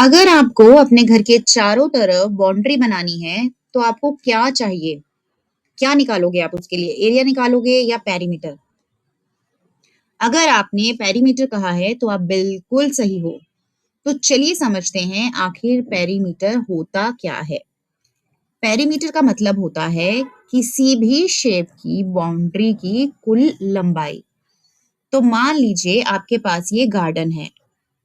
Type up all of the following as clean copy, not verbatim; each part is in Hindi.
अगर आपको अपने घर के चारों तरफ बाउंड्री बनानी है, तो आपको क्या चाहिए? क्या निकालोगे आप उसके लिए? एरिया निकालोगे या पेरीमीटर? अगर आपने पेरीमीटर कहा है, तो आप बिल्कुल सही हो। तो चलिए समझते हैं आखिर पेरीमीटर होता क्या है? पेरीमीटर का मतलब होता है किसी भी शेप की बाउंड्री की कुल लंबाई। तो मान लीजिए आपके पास ये गार्डन है।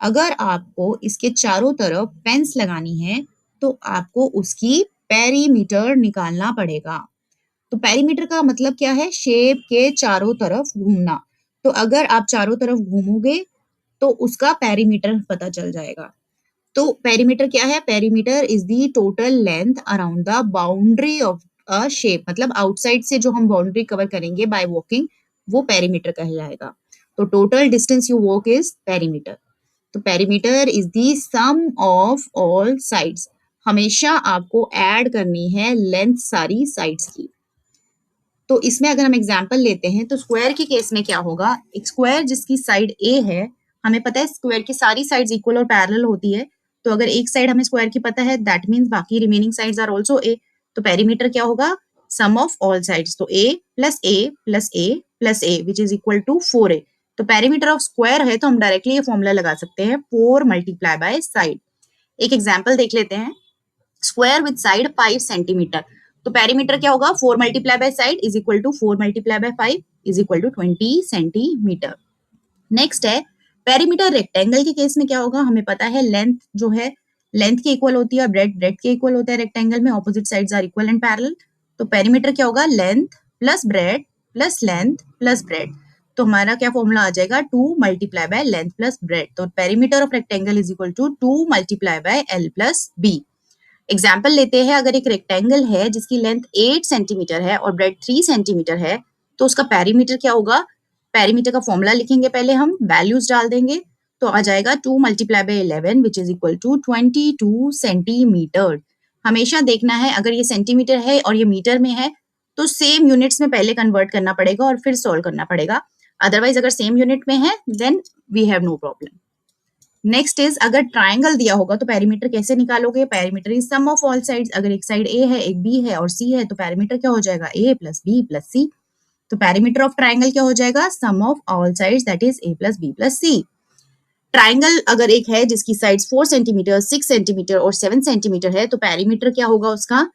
अगर आपको इसके चारों तरफ फेंस लगानी है, तो आपको उसकी पेरीमीटर निकालना पड़ेगा। तो पेरीमीटर का मतलब क्या है? शेप के चारों तरफ घूमना। तो अगर आप चारों तरफ घूमोगे, तो उसका पेरीमीटर पता चल जाएगा। तो पेरीमीटर क्या है? Perimeter is the total length around the boundary of a shape. मतलब आउटसाइड से जो हम बाउंड्री कवर करेंगे बाय वॉकिंग, वो पेरीमीटर कहलाएगा। तो total distance you walk is perimeter. तो perimeter is the sum of all sides. हमेशा आपको ऐड करनी है लेंथ सारी साइड्स की। तो इसमें अगर हम एग्जांपल लेते हैं, तो स्क्वायर के केस में क्या होगा? एक स्क्वायर जिसकी साइड ए है, हमें पता है स्क्वायर की सारी साइड्स इक्वल और पैरेलल होती है। तो अगर एक साइड हमें स्क्वायर की पता है, दैट मीन्स बाकी remaining sides are also A. तो पेरीमीटर क्या होगा? Sum of all sides. तो A plus A plus A plus A which is equal to 4a। तो पेरीमीटर ऑफ स्क्वायर है, तो हम डायरेक्टली ये फॉर्मूला लगा सकते हैं, 4 मल्टीप्लाई बाय साइड। एक एग्जाम्पल देख लेते हैं। Square with side 5 centimetre. तो पेरीमीटर क्या होगा? 4 multiply by side is equal to 4 multiply by 5 is equal to 20 centimetre. Next है पेरीमीटर रेक्टेंगल के केस में क्या होगा? हमें पता है लेंथ जो है लेंथ के इक्वल होती है और ब्रेड के इक्वल होता है। रेक्टेंगल में opposite sides are equal and parallel. तो पेरीमीटर क्या होगा? Length plus breadth plus length plus breadth. तो हमारा क्या फॉर्मूला आ जाएगा? 2 multiply by length plus breadth. तो perimeter of rectangle is equal to 2 multiply by L plus B. Example लेते हैं। अगर एक रेक्टेंगल है जिसकी लेंथ 8 सेंटीमीटर है और ब्रेड 3 सेंटीमीटर है, तो उसका पेरीमीटर क्या होगा? पेरीमीटर का फॉर्मूला लिखेंगे, पहले हम वैल्यूज डाल देंगे। तो आ जाएगा 2 multiply by 11 which is equal to 22 centimetre. हमेशा देखना है, अगर ये सेंटीमीटर है और ये मीटर में है, तो सेम यूनिट्स में पहले कन्वर्ट करना पड़ेगा और फिर सॉल्व करना पड़ेगा। अदरवाइज अगर सेम यूनिट में है, then we have no problem. Next is, अगर ट्राइंगल दिया होगा तो पेरीमीटर कैसे निकालोगे? Perimeter is sum of all sides. अगर एक साइड ए है, एक बी है और सी है, तो पेरीमीटर क्या हो जाएगा? A plus B plus C. तो पेरीमीटर ऑफ ट्राइंगल क्या हो जाएगा? Sum of all sides that is A plus B plus C. Triangle अगर एक है जिसकी साइड्स 4 सेंटीमीटर 6 सेंटीमीटर और 7 सेंटीमीटर है, तो पेरीमीटर क्या होगा उसका?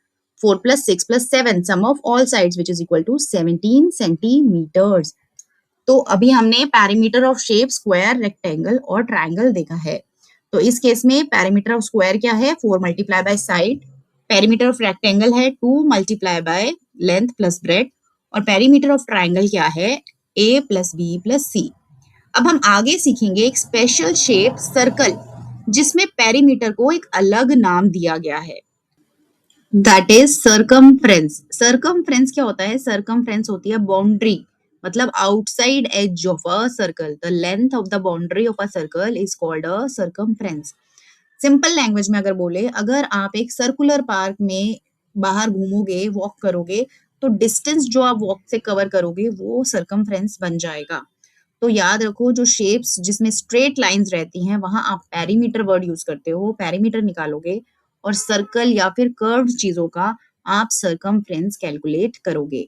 4 plus 6 plus 7 sum of all sides which is equal to 17 centimetres. तो अभी हमने perimeter of shape square, rectangle और ट्राइंगल देखा है। तो इस केस में पेरीमीटर ऑफ स्क्वायर क्या है? 4 multiply by side. Perimeter of rectangle है 2 multiply by length plus bread. और पेरीमीटर ऑफ ट्राइंगल क्या है? ए प्लस बी प्लस सी। अब हम आगे सीखेंगे एक स्पेशल शेप सर्कल, जिसमें पेरीमीटर को एक अलग नाम दिया गया है, दैट इज सर्कमफ्रेंस। सर्कमफ्रेंस क्या होता है? सर्कमफ्रेंस होती है बाउंड्री, मतलब outside edge of a circle. The length of the boundary of a circle is called a circumference. Simple language में अगर बोले, अगर आप एक सर्कुलर पार्क में बाहर घूमोगे, वॉक करोगे, तो डिस्टेंस जो आप वॉक से कवर करोगे वो सर्कमफ्रेंस बन जाएगा। तो याद रखो, जो शेप्स जिसमें स्ट्रेट लाइंस रहती हैं, वहां आप पेरीमीटर वर्ड यूज करते हो, पेरीमीटर निकालोगे, और सर्कल या फिर कर्व्ड चीजों का आप सर्कमफ्रेंस कैलकुलेट करोगे।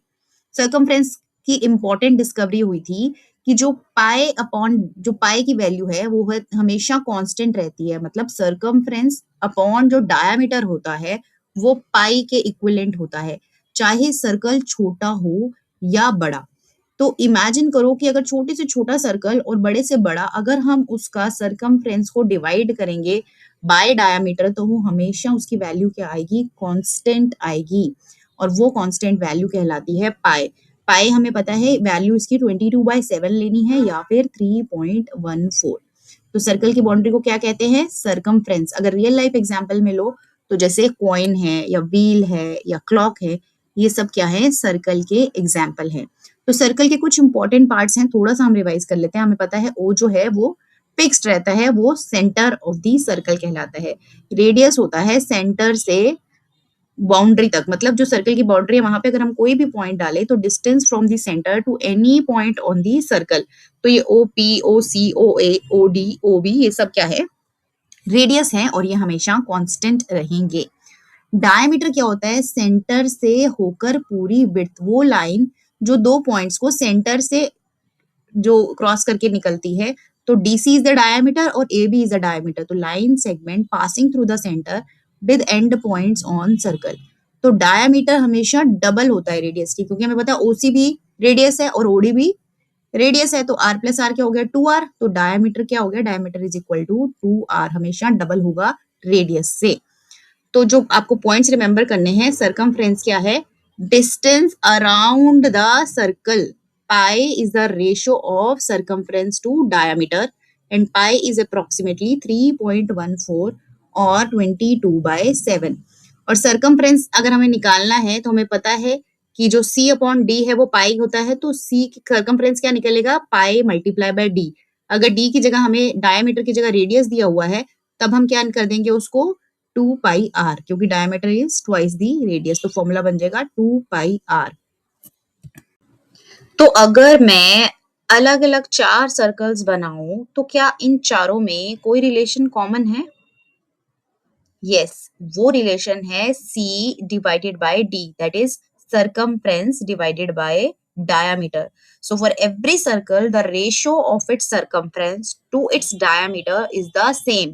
सर्कमफ्रेंस की इंपॉर्टेंट डिस्कवरी हुई थी कि जो पाई की वैल्यू है वो है हमेशा कांस्टेंट रहती है। मतलब सर्कमफ्रेंस अपॉन जो डायामीटर होता है वो पाई के इक्विवेलेंट होता है, चाहे सर्कल छोटा हो या बड़ा। तो इमेजिन करो कि अगर छोटे से छोटा सर्कल और बड़े से बड़ा, अगर हम उसका सर्कमफ्रेंस को डिवाइड करेंगे बाय डायामीटर, तो वो हमेशा उसकी वैल्यू क्या आएगी? कांस्टेंट आएगी। और वो कांस्टेंट वैल्यू कहलाती है पाई। पाई हमें पता है वैल्यू इसकी 22/7 लेनी है या फिर 3.14। तो सर्कल की बाउंड्री को क्या कहते हैं? सर्कमफ्रेंस। अगर रियल लाइफ एग्जांपल में लो, तो जैसे कॉइन है या व्हील है या क्लॉक है, ये सब क्या है? सर्कल के एग्जाम्पल है। तो सर्कल के कुछ इंपॉर्टेंट पार्ट्स हैं, थोड़ा सा हम रिवाइज कर लेते हैं। हमें पता है ओ जो है वो फिक्स्ड रहता है, वो सेंटर ऑफ दी सर्कल कहलाता है। रेडियस होता है सेंटर से बाउंड्री तक, मतलब जो सर्कल की बाउंड्री है वहां पे अगर हम कोई भी पॉइंट डालें, तो distance from the centre to any point on the circle. तो ये O P, O C, O A, O D, O B, ये सब क्या है? रेडियस हैं और ये हमेशा कांस्टेंट रहेंगे। डायमीटर क्या होता है? सेंटर से होकर पूरी विड्थ, वो लाइन जो दो पॉइंट्स को सेंटर से जो क्रॉस करके निकलती है। तो DC इज द डायमीटर और AB इज द डायमीटर। तो line segment passing through the centre with and points on circle. तो डायमीटर हमेशा डबल होता है रेडियस की, क्योंकि हमें पता है OC भी रेडियस है और OD भी रेडियस है। तो R प्लस R क्या हो गया? 2R। तो डायमीटर क्या हो गया? Diameter is equal to 2R, हमेशा डबल होगा रेडियस से। तो जो आपको पॉइंट्स रिमेंबर करने हैं, सरकमफ्रेंस क्या है? Distance around the circle. Pi is the ratio of circumference to diameter and pi is approximately 3.14 और 22/7। और सरकमफ्रेंस अगर हमें निकालना है तो हमें पता है कि जो C अपॉन D है वो पाई होता है। तो C की सरकमफ्रेंस क्या निकलेगा? पाई मल्टीप्लाई बाय D। अगर D की जगह हमें डायमीटर की जगह रेडियस दिया हुआ है, तब हम क्या कर देंगे उसको? 2πr, क्योंकि diameter is twice the radius. तो फॉर्मूला बन जाएगा 2πr। तो अगर मैं अलग अलग 4 सर्कल्स बनाऊं तो क्या इन चारों में कोई रिलेशन कॉमन है? यस, वो रिलेशन है C divided by D, that is circumference divided by diameter. So for every circle, the ratio of its circumference to its diameter is the same.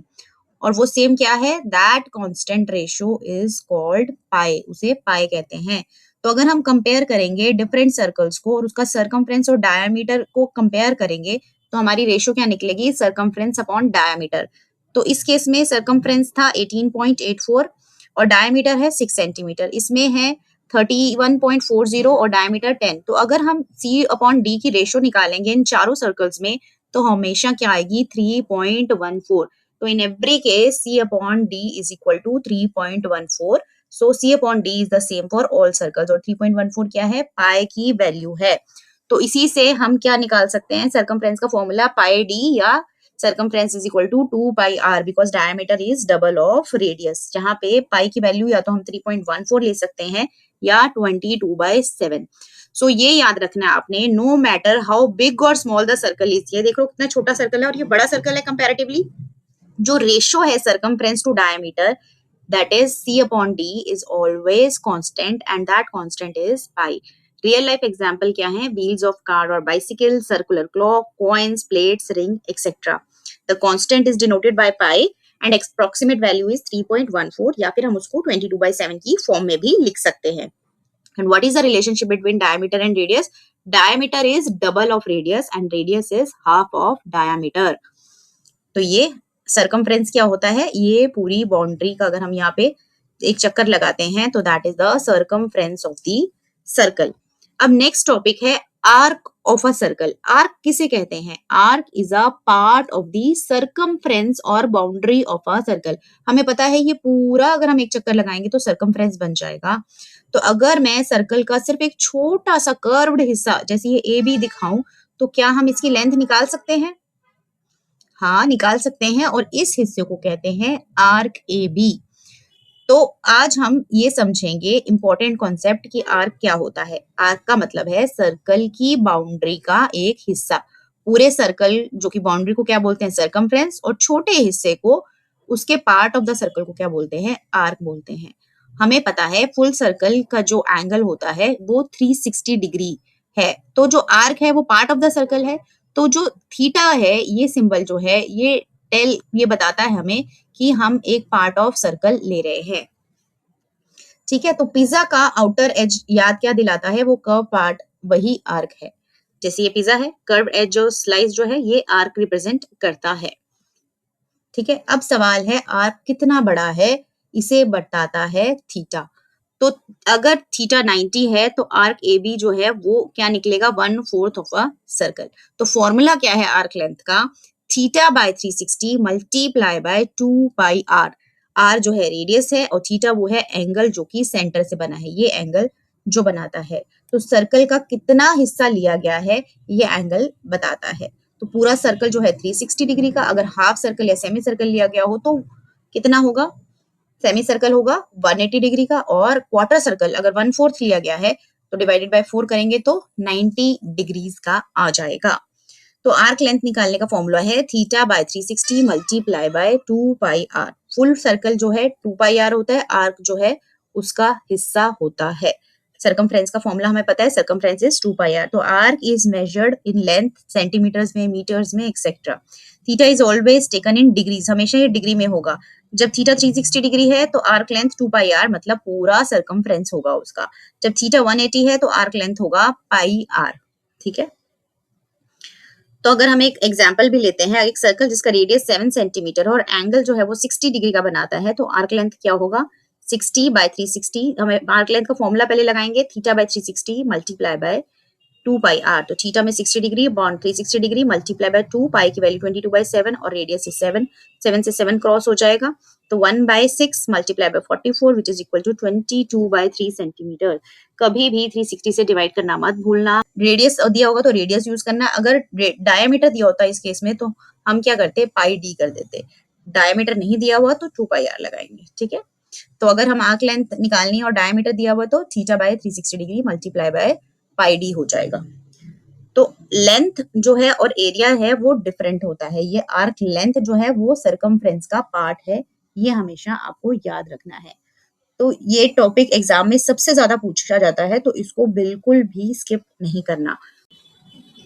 और वो सेम क्या है? That constant ratio is called pi, उसे पाई कहते हैं। तो अगर हम कंपेयर करेंगे डिफरेंट सर्कल्स को और उसका सरकमफ्रेंस और डायमीटर को कंपेयर करेंगे तो हमारी रेशियो क्या निकलेगी? Circumference upon diameter. तो इस केस में सरकमफ्रेंस था 18.84 और डायमीटर है 6 सेंटीमीटर। इसमें है 31.40 और डायमीटर 10। तो अगर हम C अपॉन D की रेशियो निकालेंगे इन चारों सर्कल्स में तो हमेशा क्या आएगी? 3.14। तो in every case C upon D is equal to 3.14. So C upon D is the same for all circles और 3.14 क्या है? पाई की वैल्यू है। तो इसी से हम क्या निकाल सकते हैं? सरकमफ्रेंस का फॉर्मूला पाई D या circumference is equal to 2πr because diameter is double of radius, जहाँ पे पाई की वैल्यू या तो हम 3.14 ले सकते हैं या 22/7। सो ये याद रखना है आपने, नो मैटर हाउ बिग और स्मॉल द सर्कल इज। ये देखो कितना छोटा सर्कल है और ये बड़ा सर्कल है कंपैरेटिवली। जो रेशियो है circumference to diameter, that is C upon D is always constant and that constant is pi. Real life example क्या है? व्हील्स ऑफ कार और bicycle, circular clock, coins, plates, ring etcetera. The constant is denoted by pi and approximate value is 3.14 या फिर हम उसको 22/7 की फॉर्म में भी लिख सकते हैं। And what is the relationship between diameter and radius? Diameter is double of radius and radius is half of diameter. तो ये सरकमफ्रेंस क्या होता है? ये पूरी बाउंड्री का अगर हम यहाँ पे एक चक्कर लगाते हैं तो that is the circumference of the circle. अब नेक्स्ट टॉपिक है arc of a circle. Arc किसे कहते हैं? Arc is a part of the circumference और बाउंड्री ऑफ अ सर्कल। हमें पता है ये पूरा अगर हम एक चक्कर लगाएंगे तो सरकमफ्रेंस बन जाएगा। तो अगर मैं सर्कल का सिर्फ एक छोटा सा कर्व्ड हिस्सा जैसे ये AB दिखाऊं तो क्या हम इसकी लेंथ निकाल सकते हैं? हाँ, निकाल सकते हैं और इस हिस्से को कहते हैं आर्क AB। तो आज हम ये समझेंगे इंपॉर्टेंट कॉन्सेप्ट कि आर्क क्या होता है। आर्क का मतलब है सर्कल की बाउंड्री का एक हिस्सा। पूरे सर्कल जो कि बाउंड्री को क्या बोलते हैं? सरकमफ्रेंस, और छोटे हिस्से को उसके पार्ट ऑफ द सर्कल को क्या बोलते हैं? आर्क बोलते हैं। हमें पता है फुल सर्कल का जो एंगल होता है वो 360 डिग्री है। तो जो आर्क है वो पार्ट ऑफ द सर्कल है। तो जो थीटा है, ये सिंबल जो है ये बताता है हमें कि हम एक पार्ट ऑफ सर्कल ले रहे हैं। ठीक है, तो पिज्जा का आउटर एज याद क्या दिलाता है? वो कर्व पार्ट, वही आर्क है। जैसे ये पिज्जा है, कर्व एज जो स्लाइस जो है ये आर्क रिप्रेजेंट करता है। ठीक है, अब सवाल है आर्क कितना बड़ा है? इसे बताता है थीटा। तो अगर थीटा 90 है तो आर्क AB जो है वो क्या निकलेगा? 1/4 ऑफ अ सर्कल। तो फॉर्मूला क्या है आर्क लेंथ का? Theta by 360 multiply bye 2πr। R जो है रेडियस है और थीटा वो है एंगल जो कि सेंटर से बना है, ये एंगल जो बनाता है। तो सर्कल का कितना हिस्सा लिया गया है ये एंगल बताता है। तो पूरा सर्कल जो है 360 डिग्री का, अगर हाफ सर्कल या सेमी सर्कल लिया गया हो तो कितना होगा? सेमी सर्कल होगा 180 डिग्री का, और क्वार्टर सर्कल अगर 1/4 लिया गया है तो डिवाइडेड बाय 4 करेंगे तो 90 डिग्रीज का आ जाएगा। तो आर्क लेंथ निकालने का फॉर्मूला है theta by 360 multiply by 2 pi R. Full circle जो है 2 पाई आर होता है, आर्क जो है उसका हिस्सा होता है। सरकमफ्रेंस का फॉर्मूला हमें पता है, सरकमफ्रेंस इज 2 पाई आर। तो arc is measured in length centimetres में, मीटर्स में, etcetera. Theta is always taken in degrees, हमेशा ये डिग्री में होगा। जब थीटा 360 डिग्री है तो आर्क लेंथ 2 पाई आर मतलब पूरा सरकमफ्रेंस होगा उसका। जब थीटा 180 है तो आर्क लेंथ होगा पाई आर। ठीक है, तो अगर हम एक एग्जाम्पल भी लेते हैं, एक सर्कल जिसका रेडियस 7 सेंटीमीटर और एंगल जो है वो 60 डिग्री का बनाता है, तो आर्क लेंथ क्या होगा 60 बाय 360। हमें आर्क लेंथ का फॉर्मूला पहले लगाएंगे, theta by 360 multiply by 2 pi R. तो थीटा में 60 degree bond 360 degree multiply by 2, pi की वैल्यू 22/7 और रेडियस इज 7, 7 से 7 क्रॉस हो जाएगा तो 1/6 multiply by 44 which is equal to 22/3 centimetre. कभी भी 360 से डिवाइड करना मत भूलना। रेडियस दिया होगा तो रेडियस यूज करना, अगर डायमीटर दिया होता है इस केस में तो हम क्या करते, पाई डी कर देते। डायमीटर नहीं दिया हुआ तो 2 पाई आर लगाएंगे। ठीक है, तो अगर हम आर्क लेंथ निकालनी है और डायमीटर दिया हुआ तो theta by 360 degree multiply by pi D हो जाएगा। तो लेंथ जो है और एरिया है वो डिफरेंट होता है। ये आर्क लेंथ जो है वो सरकमफ्रेंस का पार्ट है, ये हमेशा आपको याद रखना है। तो ये टॉपिक एग्जाम में सबसे ज्यादा पूछा जाता है, तो इसको बिल्कुल भी स्किप नहीं करना।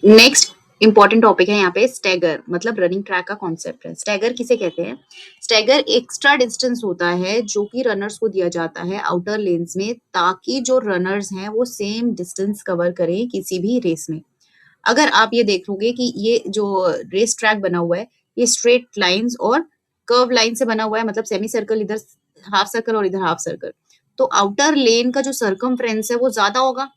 नेक्स्ट इंपॉर्टेंट टॉपिक है यहाँ पे स्टैगर, मतलब रनिंग ट्रैक का कॉन्सेप्ट है। स्टैगर किसे कहते हैं? स्टैगर एक्स्ट्रा डिस्टेंस होता है जो कि रनर्स को दिया जाता है आउटर लेन्स में, ताकि जो रनर्स हैं वो सेम डिस्टेंस कवर करें किसी भी रेस में। अगर आप ये देखोगे कि ये जो रेस ट्रैक बना हुआ है ये स्ट्रेट लाइंस और कर्व लाइन से बना हुआ है, मतलब सेमी सर्कल इधर हाफ सर्कल और इधर हाफ सर्कल, तो आउटर लेन का जो सरकमफ्रेंस है वो ज्यादा होगा।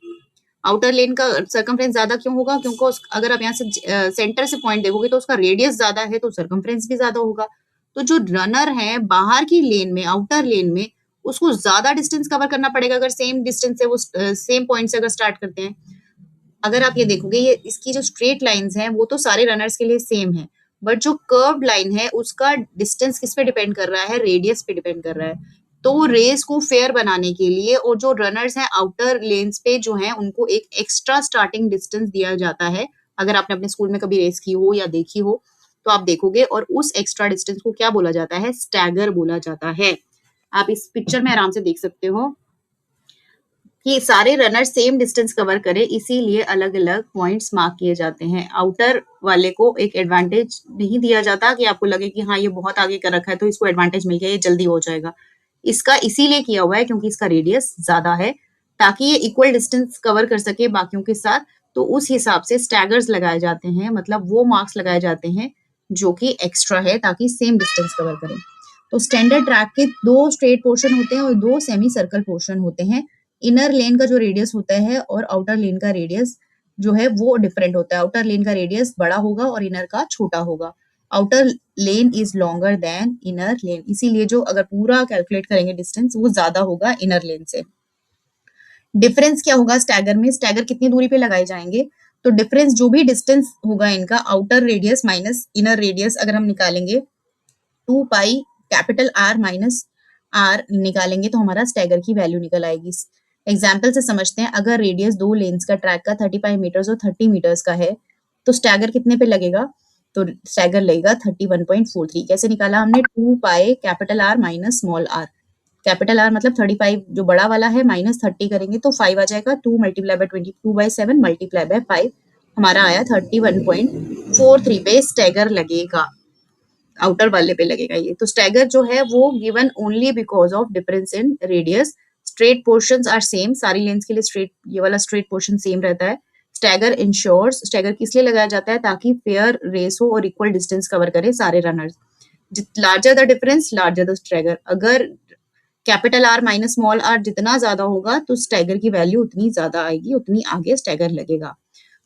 आउटर लेन का सरकमफ्रेंस ज्यादा क्यों होगा? क्योंकि अगर आप यहाँ से सेंटर से पॉइंट देखोगे तो उसका रेडियस ज्यादा है, तो सरकमफ्रेंस भी ज्यादा होगा। तो जो रनर है बाहर की लेन में, आउटर लेन में, उसको ज्यादा डिस्टेंस कवर करना पड़ेगा अगर सेम डिस्टेंस से वो सेम पॉइंट से अगर स्टार्ट करते हैं। अगर आप ये देखोगे ये इसकी जो स्ट्रेट लाइंस हैं वो तो सारे रनर्स के लिए सेम है, बट जो कर्व लाइन है उसका डिस्टेंस किस पे डिपेंड कर रहा है? रेडियस पे डिपेंड कर रहा है। तो रेस को फेयर बनाने के लिए और जो रनर्स हैं आउटर लेन्स पे जो हैं उनको एक एक्स्ट्रा स्टार्टिंग डिस्टेंस दिया जाता है। अगर आपने अपने स्कूल में कभी रेस की हो या देखी हो तो आप देखोगे, और उस एक्स्ट्रा डिस्टेंस को क्या बोला जाता है? स्टैगर बोला जाता है। आप इस पिक्चर में आराम से देख सकते हो कि सारे रनर सेम डिस्टेंस कवर करें, इसीलिए अलग अलग पॉइंट्स मार्क किए जाते हैं। आउटर वाले को एक एडवांटेज नहीं दिया जाता कि आपको लगे कि हाँ ये बहुत आगे कर रखा है तो इसको एडवांटेज मिल गया, ये जल्दी हो जाएगा। इसका इसीलिए किया हुआ है क्योंकि इसका रेडियस ज्यादा है, ताकि ये इक्वल डिस्टेंस कवर कर सके बाकियों के साथ। तो उस हिसाब से स्टैगर्स लगाए जाते हैं, मतलब वो मार्क्स लगाए जाते हैं जो कि एक्स्ट्रा है, ताकि सेम डिस्टेंस कवर करें। तो स्टैंडर्ड ट्रैक के 2 स्ट्रेट पोर्शन होते हैं और 2 सेमी सर्कल पोर्शन होते हैं। इनर लेन का जो रेडियस होता है और आउटर लेन का रेडियस जो है वो डिफरेंट होता है। आउटर लेन का रेडियस बड़ा होगा और इनर का छोटा होगा। Outer lane is longer than inner lane, इसीलिए जो अगर पूरा कैलकुलेट करेंगे डिस्टेंस वो ज्यादा होगा इनर लेन से। डिफरेंस क्या होगा स्टैगर में? स्टैगर कितनी दूरी पे लगाए जाएंगे? तो डिफरेंस जो भी डिस्टेंस होगा इनका, outer radius minus inner radius, अगर हम निकालेंगे 2 pi capital R minus R निकालेंगे तो हमारा स्टैगर की वैल्यू निकल आएगी। एग्जाम्पल से समझते हैं, अगर रेडियस 2 लेन्स का ट्रैक का 35 मीटर्स और 30 मीटर्स का है तो स्टैगर कितने पे लगेगा? तो स्टैगर लगेगा 31.43। कैसे निकाला हमने? 2 pi capital R minus small R. Capital R मतलब 35 जो बड़ा वाला है माइनस 30 करेंगे तो 5 आ जाएगा। 2 मल्टीप्लाई बाय 22/7 मल्टीप्लाई बाय 5 हमारा आया 31.43 पे स्टैगर लगेगा, आउटर वाले पे लगेगा ये। तो स्टैगर जो है वो given only because of difference in radius. Straight portions are same, सारी लेंस के लिए स्ट्रेट ये वाला स्ट्रेट पोर्शन सेम रहता है। स्टैगर इंश्योर्स, स्टैगर किस लिए लगाया जाता है? ताकि फेयर रेस हो और इक्वल डिस्टेंस कवर करे सारे runners. Larger the difference larger the stagger. अगर capital R minus small R जितना ज्यादा होगा तो स्टैगर की वैल्यू उतनी ज्यादा आएगी, उतनी आगे स्टैगर लगेगा।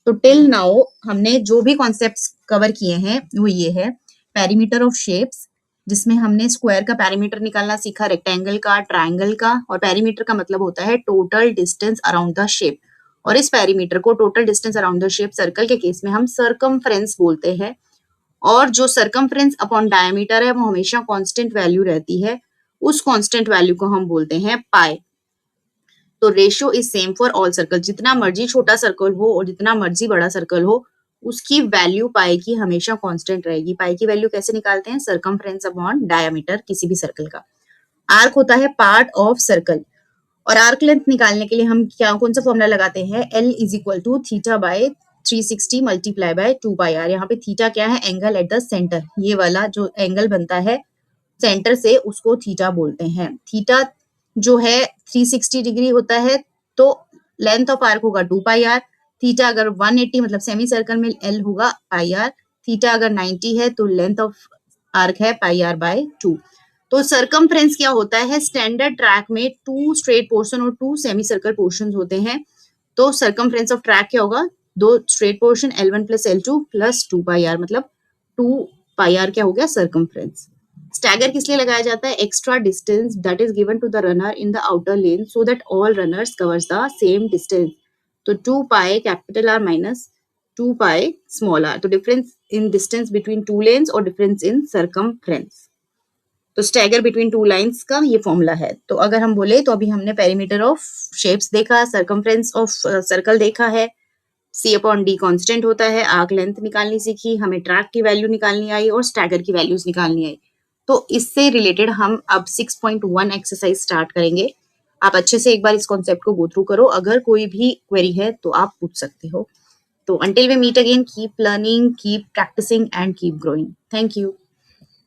तो टिल नाउ हमने जो भी कॉन्सेप्ट्स कवर किए हैं वो ये है। पेरीमीटर ऑफ शेप्स, जिसमें हमने स्क्वायर का पेरीमीटर निकालना सीखा, रेक्टेंगल का, ट्राइंगल का, और पेरीमीटर का मतलब होता है total distance around the shape. और इस पेरीमीटर को, total distance around the shape, circle के केस में हम सरकमफ्रेंस बोलते हैं। और जो सरकमफ्रेंस अपॉन डायमीटर है वो हमेशा कांस्टेंट वैल्यू रहती है, उस कांस्टेंट वैल्यू को हम बोलते हैं पाई। तो ratio is same for all circle, जितना मर्जी छोटा सर्कल हो और जितना मर्जी बड़ा सर्कल हो उसकी वैल्यू पाई की हमेशा कांस्टेंट रहेगी। पाई की वैल्यू कैसे निकालते हैं? सर्कमफ्रेंस अपॉन डायमीटर किसी भी सर्कल का। आर्क होता है पार्ट ऑफ सर्कल, और आर्क लेंथ निकालने के लिए हम कौन सा फॉर्मूला लगाते हैं? L is equal to theta by 360 multiply by 2 pi R. यहाँ पे थीटा क्या है? Angle at the centre. ये वाला जो एंगल बनता है सेंटर से उसको थीटा बोलते हैं। थीटा जो है 360 डिग्री होता है, तो लेंथ ऑफ आर्क होगा 2 पाई आर। थीटा अगर 180 मतलब सेमी सर्कल में L होगा पाई आर। थीटा अगर 90 है तो लेंथ ऑफ आर्क है पाई आर बाय 2। तो सर्कमफ्रेंस क्या होता है? स्टैंडर्ड ट्रैक में 2 स्ट्रेट पोर्शन और 2 सेमी सर्कल पोर्शन होते हैं। तो सर्कमफ्रेंस ऑफ ट्रैक क्या होगा? 2 straight portion L1 plus L2 plus 2 pi R, मतलब 2 पाई आर क्या हो गया? सर्कमफ्रेंस। स्टैगर किस लिए लगाया जाता है? Extra distance that is given to the runner in the outer lane so that all runners covers the same distance. तो 2 pi capital R minus 2 pi small R, तो difference in distance between two lanes और डिफरेंस इन सर्कमफ्रेंस। तो स्टैगर बिटवीन टू लाइंस का ये फॉर्मूला है। तो अगर हम बोले तो अभी हमने पेरीमीटर ऑफ शेप्स देखा, सर्कमफ्रेंस ऑफ सर्कल देखा है, C अपॉन D कांस्टेंट होता है, आर्क लेंथ निकालनी सीखी, हमें ट्रैक की वैल्यू निकालनी आई और स्टैगर की वैल्यूज निकालनी आई। तो इससे रिलेटेड हम अब 6.1 एक्सरसाइज स्टार्ट करेंगे। आप अच्छे से एक बार इस कॉन्सेप्ट को गो थ्रू करो, अगर कोई भी क्वेरी है तो आप पूछ सकते हो। तो until we meet again, keep learning, keep practicing and keep growing. Thank you.